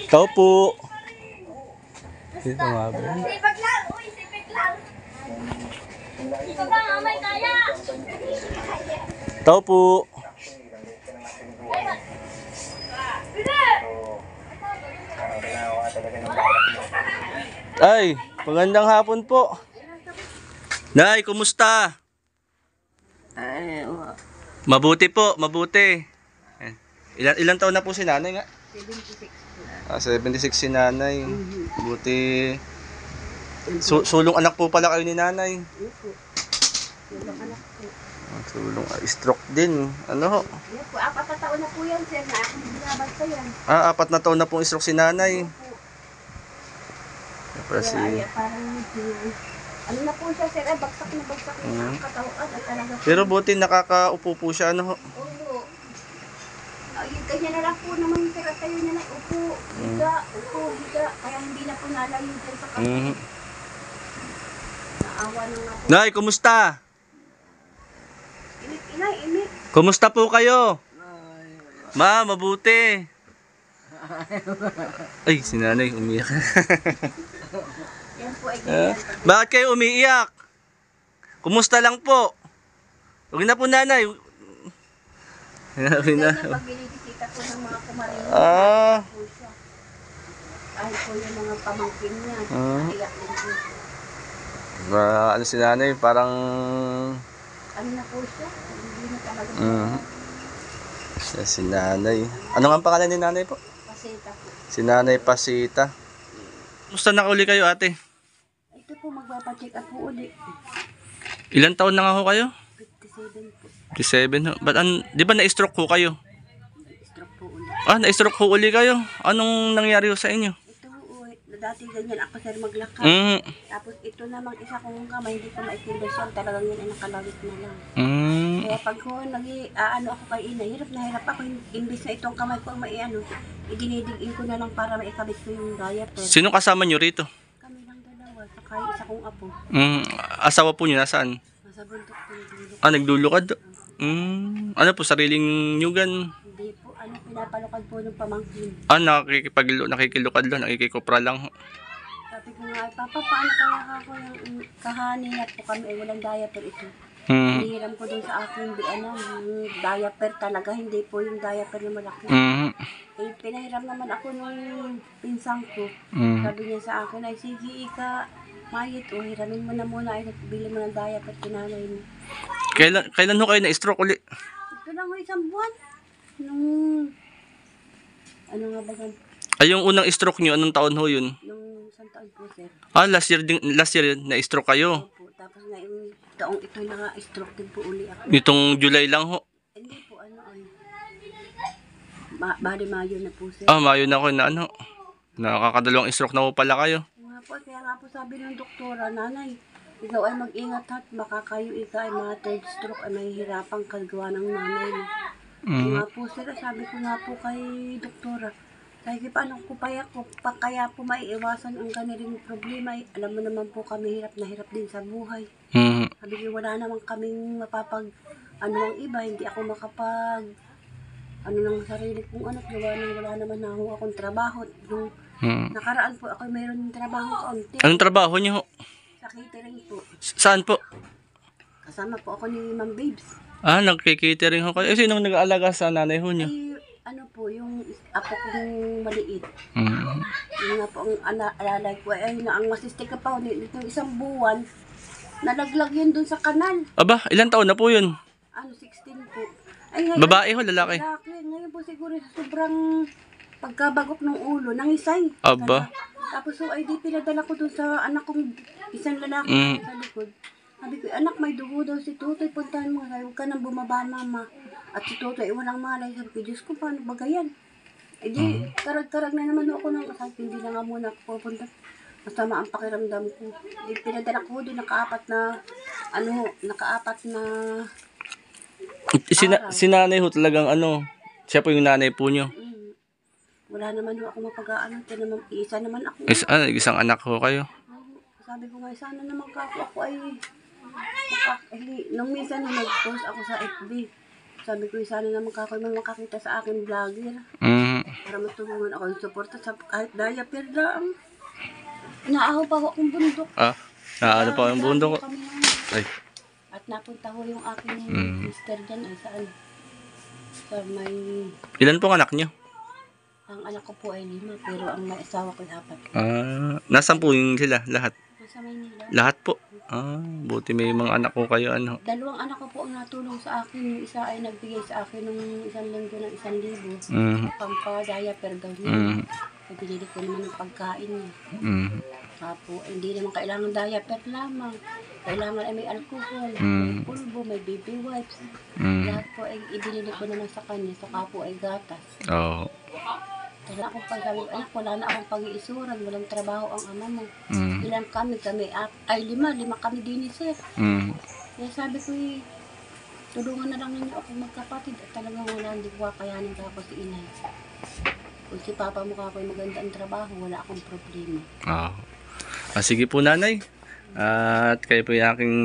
Tao po. Dito nga ba? Sipag lang! Uy, sipag lang! Sipag lang, amay kaya! Tao po. Ay, magandang hapon po. Nay, kumusta? Ay, Mabuti po, mabuti. Ilan taon na po si nanay nga? 76 po. 76 si nanay. Buti. Sulong anak po pala kayo ni nanay. Ano po? Yung anak po. Sulong stroke din. Ano ho? Ano po, 4 na taon na po yan, sir. Na akong binabag pa yan. 4 na taon na pong stroke si nanay. Para si... Kaya parang ano na po siya, sir. Bagsak na ang katawan. At talaga po. Pero buti nakakaupo po siya. Ano ho? Oo. Yung kanya na lang po naman, sir. At tayo na lang, upo, higa, higa. Kaya hindi na po nalayo dyan sa kapatid. Naawa na nga po. Nay, kumusta? Inay. Kumusta po kayo? Ma, mabuti. Ay, si nanay umiyak. Yan po ay ganyan. Bakit kayo umiiyak? Kumusta lang po? Huwag na po nanay. Ganyan pag binibisita po ng mga kumarin. Po siya. Kahit po yung mga pamangkin niya. Iyak din po siya. Ano si nanay, parang... Ano na po siya? Hindi na talaga Siya si nanay. Ano nga ang pangalan ni nanay po? pasita po. Si nanay Pasita. Kumusta na uli kayo ate? Ito po, magpapacheck up po uli. Ilan taon na nga ho kayo? 57 po. 57 ho. Ba't di ba na-stroke ho kayo? Stroke po uli. Na-stroke ho uli kayo. Anong nangyari ho sa inyo? Ito po, dati ganyan ako sir maglakad. Tapos ito namang isa kong kamay, hindi ko maikindasyon. Talagang yun ay nakalawit na lang. Kaya pag ko ako kay ina, hirap na hirap ako. Imbis na itong kamay ko ang idinidigin ko na lang para maikabit ko yung diaper. Sino kasama nyo rito? Kami lang dalawa, saka isa kong apo. Asawa po nyo nasaan? Nasa bundok po yung Nagdulukad? Ano po, sariling nyugan? Hindi po, pinapalukad po ng pamangkin. Nakikilukad lang, nakikikopra lang. Sabi ko nga, Papa, paano kaya ako yung kahaninat po kami, walang diaper ito. Hinihiram ko dun sa akin, yung diaper talaga, hindi po yung diaper na malaki. Pinahiram naman ako nung pinsang ko. Sabi niya sa akin, ay sige ika, Mayit, hiramin mo na muna, ay bili mo ng diaper, kinanay mo. Kailan ho kayo na-stroke uli? Ito lang isang buwan. Ano nga ba gan? Yung unang stroke nyo, anong taon ho yun? Nung isang taon po, sir. Last year na-stroke kayo? Opo, tapos na yung taong ito na-stroke din po uli ako. Itong July lang ho? Hindi po, bali Mayo na po, sir. Mayo na ako na nakakadalawang stroke na ho pala kayo. Kaya nga po sabi ng doktora, nanay, ikaw ay mag-ingat at baka kayo ay mga third stroke ay mahihirapang kagawa ng nanay mo. Nga po sir, sabi ko nga po kay doktora, sabi paano ko kaya po maiiwasan ang ganiling problema, alam mo naman po kami hirap na hirap din sa buhay. Sabi ko wala naman kaming ang iba, hindi ako ng sarili kong anak, wala naman na akong trabaho. Nakaraan po ako mayroon trabaho kaunti. Anong trabaho niyo? Sa catering po. Saan po? Kasama po ako ni Ma'am Babes. Nagki-catering ho kayo. Sinong nag-aalaga sa nanay ho niyo? Yung apo kong maliit. Yung nga po ang alalay ko. Ang masistika pa, nitong isang buwan, nalaglag yun dun sa kanal. Aba, ilan taon na po yun? 16 po. Ngayon, babae ho, lalaki? Lalaki. Ngayon po siguro sobrang pagkabagok ng ulo, nangisay. Aba. Tapos ay di pinadala ko dun sa anak kong isang lalaki sa likod. Sabi ko, anak, may dugo daw si Tutoy, puntahan mo. Sabi, huwag ka nang bumaba, mama. At si Tutoy, walang malay. Sabi ko, Diyos ko, paano ba ganyan? Di, karag-karag na naman ako ng sabi, hindi na nga muna ako pupunta. Masama ang pakiramdam ko. Di, pinadala ko doon, nakaapat na Si nanay ho talagang siya po yung nanay po nyo. Wala naman ako mapag-aanan. Isa naman ako. Isang anak ho kayo. Sabi ko nga, sana naman ako ay nung minsan na nag-post ako sa FB. sabi ko, sana naman kakoy may makakita sa akin vlogger. Mm. Para matulungan ako yung suporta sa kahit diaper lang. Naahaw pa ako akong bundok. Ano pa yung bundok? Kami ng- Ay. At napunta ko yung aking sister dyan ay saan? Sa may... Ilan pong anak nyo? Ang anak ko po ay 5, pero ang may asawa ko ay 4. Nasaan po yung sila? Lahat? Nasa Maynila. Lahat po? Buti may mga anak ko kayo ano. 2 anak ko po ang natulong sa akin. Yung isa ay nagbigay sa akin ng 1 linggo ng 1,000. Pampa-diaper daw niya. Ay binili ko naman ng pagkain niya. Tapo, hindi naman kailangan diaper lamang. Kailangan ay may alcohol, may pulbo, may baby wipes. Lahat po ay ibinili ko naman sa kanya. Saka po ay gatas. Oo. Wala akong pagsabi, anak, wala na akong pag-iisuran, walang trabaho ang ama mo. Ilan kami, ay 5 kami din ni sir. Kaya sabi ko, tulungan na lang ninyo ako magkapatid at talagang wala, hindi ko kakayanin ka ako si inay. Kung si papa mo ka ako'y maganda ang trabaho, wala akong problema. Sige po nanay. At kayo po yung aking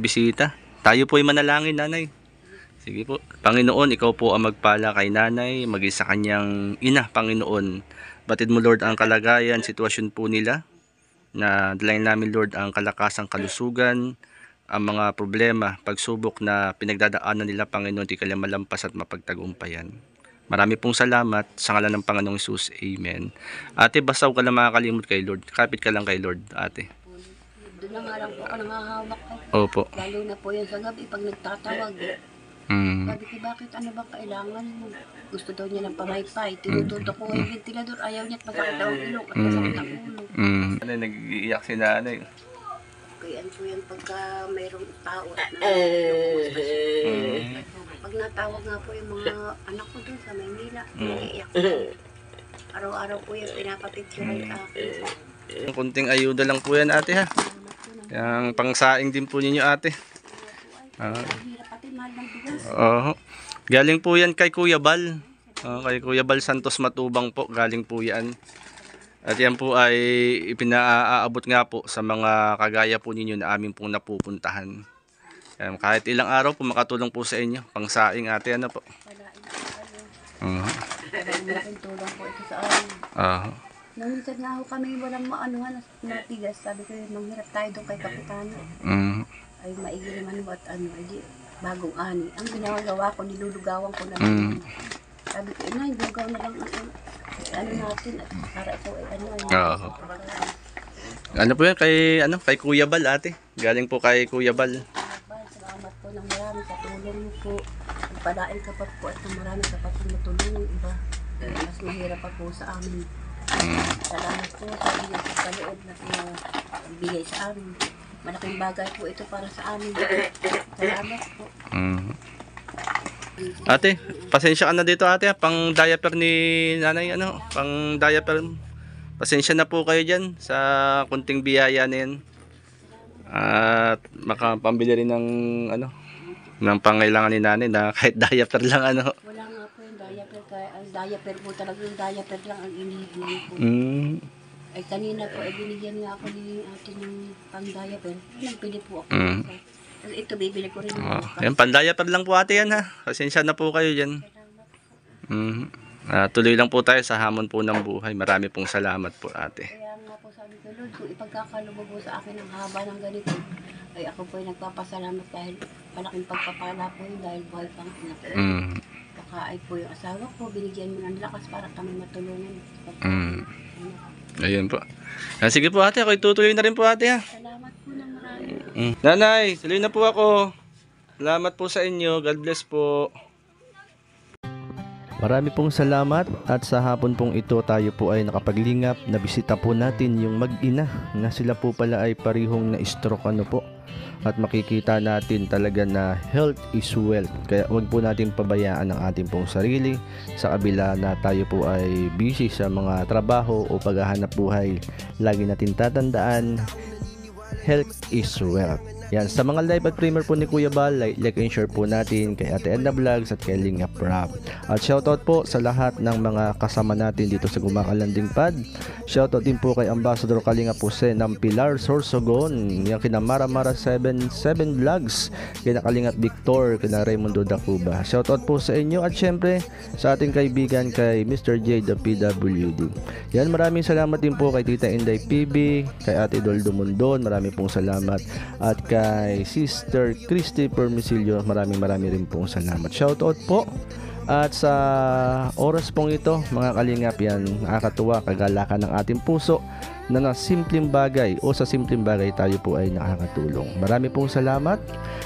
bisita. Tayo po ay manalangin nanay. Sige po. Panginoon, ikaw po ang magpala kay nanay, maging sa kanyang ina, Panginoon. Batid mo Lord ang kalagayan, sitwasyon po nila. Na dalayan namin Lord ang kalakasang kalusugan, ang mga problema, pagsubok na pinagdadaanan nila Panginoon, di kaya malampas at mapagtagumpayan. Marami pong salamat sa ngalan ng Panginoong Hesus. Amen. Ate, basta huwag ka lang makakalimot kay Lord. Kapit ka lang kay Lord, ate. Doon na nga lang po ako nangahawak ko. Opo. Lalo na po yan sa gabi pag nagtatawag. Sabi ko, bakit ano ba kailangan mo? Gusto daw niya ng pamaypay. Tinututok ko yung ventilador. Ayaw niya at masakit daw ang ilong at masakit ang ulo. Nag-iiyak si nanay. Kaya ano po yan pagka mayroong tao at pag natawag nga po yung mga anak ko doon sa Maynila, naiiyak ko. Araw-araw po yung pinapapicture akin. Kunting ayuda lang po yan ate ha. Yung pangsaing din po ninyo ate. Hirap pati mahal ng bigas. Galing po yan kay Kuya Bal. Kay Kuya Bal Santos Matubang po. Galing po yan. At yan po ay ipinaaabot nga po sa mga kagaya po ninyo na amin pong napupuntahan. Kahit ilang araw po makatulong po sa inyo. Pangsaing ate ano po. Malaking tulong po ito sa amin. Nung minsan nga ako kami walang maanuhan na matigas. Sabi ko manghirap tayo doon kay Kapitano. Ay maigi naman mo at ay bagong ani. Ang ginagawa ko, nilulugawan ko na lang. Sabi ko, lugaw na lang natin at para ito ay Ano po yan kay Kuya Bal ate. Galing po kay Kuya Bal. Salamat po ng marami sa tulong mo po. Pagpalain ka pa po at ng marami ka pa po matulong ng iba. Mas mahirap pa po sa amin. Salamat po sa bigay sa kaloob na bigay sa amin. Malaking bagay po ito para sa amin. Salamat po. Ate, pasensya ka na dito ate. Pang diaper ni nanay pang diaper. Pasensya na po kayo dyan sa kunting biyaya na yan. At makapambili rin ng ng pangailangan ni nanay na kahit diaper lang Wala nga po yung diaper. Kaya ang diaper po talaga yung diaper lang ang inihiling ko. Ay kanina po ay binigyan nga ako ni ate ng pang-diaper. Nagpili po ako. Kasi ito bibili ko rin. Yan, pang-diaper lang po ate yan ha. Pasensya na po kayo dyan. Tuloy lang po tayo sa hamon po ng buhay. Marami pong salamat po ate. Kaya nga po sabi ko, Lord, kung ipagkakalubog mo sa akin ang haba ng ganito, ay ako po ay nagpapasalamat dahil malaking pagpapala po yun dahil buhay pang anak. Baka ay po yung asawa ko, binigyan mo ng lakas para kami matulungan. Ayun po. Sige po ate, ako itutuloy na rin po ate ha. Salamat po ng marami. Nanay, tuloy na po ako. Salamat po sa inyo. God bless po. Marami pong salamat at sa hapon pong ito tayo po ay nakapaglingap. Nabisita po natin yung mag-ina na sila po pala ay parihong na-stroke po. At makikita natin talaga na health is wealth. Kaya huwag po natin pabayaan ang ating pong sarili sa kabila na tayo po ay busy sa mga trabaho o paghahanap buhay. Lagi natin tatandaan, health is wealth. Yan, sa mga live at premiere po ni Kuya Bal, like and share po natin kay Ate Edna Vlogs at kay Lingap Rap. At shoutout po sa lahat ng mga kasama natin dito sa Gumakalanding Pad. Shoutout din po kay Ambassador Kalinga Puse ng Pilar Sorsogon, yung kina Mara 77 Vlogs, kina Kalingat Victor, kina Raymundo Dacuba. Shoutout po sa inyo at syempre sa ating kaibigan kay Mr. J the PWD. Yan, maraming salamat din po kay Tita Inday PB, kay Ate Doldo Mundon, maraming pong salamat, at kay Sister Christy Permisilio, maraming rin pong salamat. Shoutout po. At sa oras pong ito, mga kalingap, yan, nakakatuwa, kagalakan ng ating puso na simpleng bagay o sa simpleng bagay tayo po ay nakakatulong. Marami pong salamat.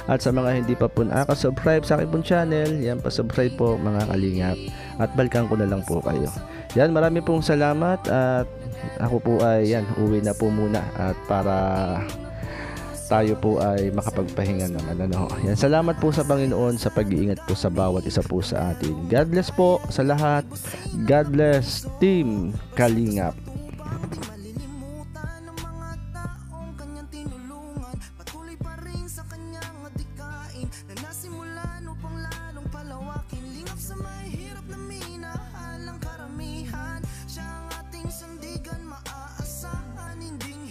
At sa mga hindi pa po nakasubscribe sa aking pong channel, yan, pasubscribe po mga kalingap. At balikan ko na lang po kayo. Yan, marami pong salamat. At ako po ay, yan, uwi na po muna. At para tayo po ay makapagpahinga naman, ano. Yan, salamat po sa Panginoon sa pag-iingat po sa bawat isa po sa atin. God bless po sa lahat. God bless Team Kalingap. Siya ang ating sandigan, maaasahan, hinding